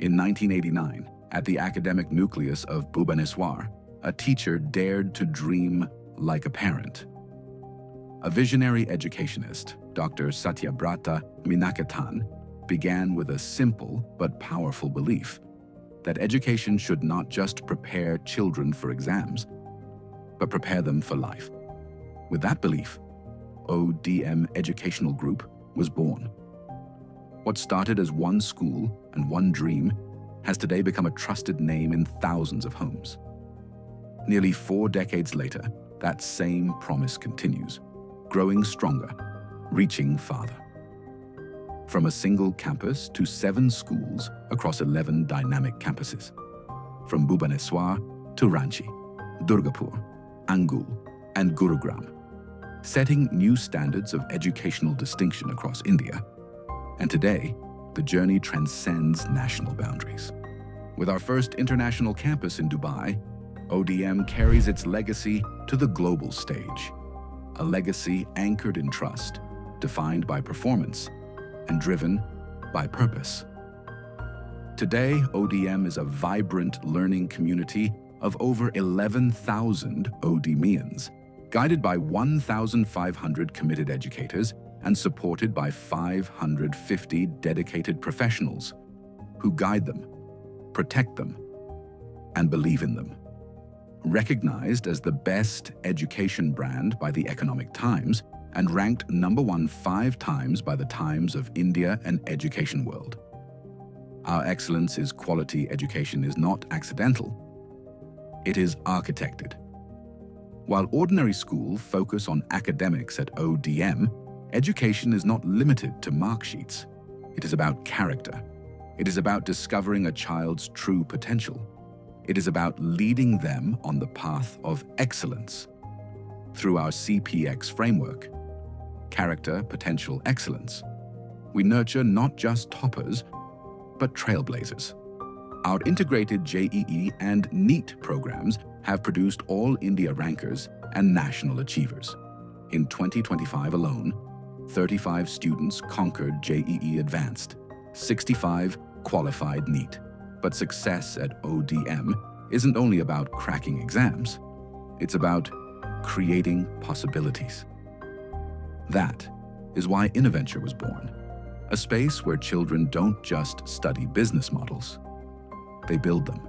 In 1989, at the academic nucleus of Bhubaneswar, a teacher dared to dream like a parent. A visionary educationist, Dr. Satyabrata Minakathan, began with a simple but powerful belief that education should not just prepare children for exams, but prepare them for life. With that belief, ODM Educational Group was born. What started as one school and one dream has today become a trusted name in thousands of homes. Nearly 4 decades later, that same promise continues, growing stronger, reaching farther. From a single campus to 7 schools across 11 dynamic campuses. From Bhubaneswar to Ranchi, Durgapur, Angul, and Gurugram, setting new standards of educational distinction across India. And today, the journey transcends national boundaries. With our first international campus in Dubai, ODM carries its legacy to the global stage. A legacy anchored in trust, defined by performance, and driven by purpose. Today, ODM is a vibrant learning community of over 11,000 ODMians, guided by 1,500 committed educators and supported by 550 dedicated professionals who guide them, protect them, and believe in them. Recognized as the best education brand by the Economic Times and ranked #1 5 times by the Times of India and Education World. Our excellence is quality education is not accidental. It is architected. While ordinary schools focus on academics at ODM, education is not limited to mark sheets. It is about character. It is about discovering a child's true potential. It is about leading them on the path of excellence. Through our CPX framework, Character, Potential, Excellence, we nurture not just toppers, but trailblazers. Our integrated JEE and NEET programs have produced all India rankers and national achievers. In 2025 alone, 35 students conquered JEE Advanced, 65 qualified NEET. But success at ODM isn't only about cracking exams, it's about creating possibilities. That is why Innoventure was born, a space where children don't just study business models, they build them,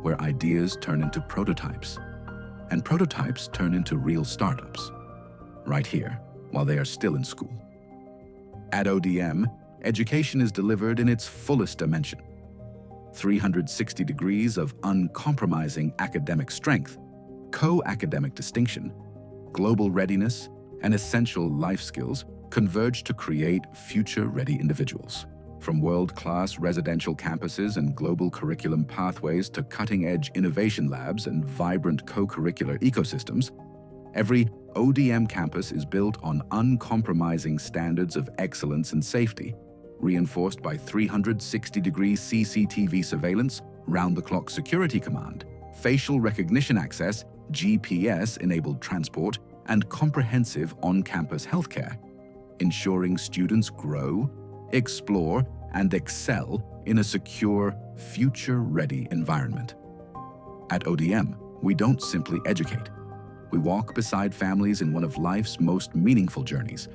where ideas turn into prototypes, and prototypes turn into real startups, right here, while they are still in school. At ODM, education is delivered in its fullest dimension. 360 degrees of uncompromising academic strength, co-academic distinction, global readiness, and essential life skills converge to create future-ready individuals. From world-class residential campuses and global curriculum pathways to cutting-edge innovation labs and vibrant co-curricular ecosystems, every ODM campus is built on uncompromising standards of excellence and safety, reinforced by 360-degree CCTV surveillance, round-the-clock security command, facial recognition access, GPS-enabled transport, and comprehensive on-campus healthcare, ensuring students grow, explore, and excel in a secure, future-ready environment. At ODM, we don't simply educate. We walk beside families in one of life's most meaningful journeys.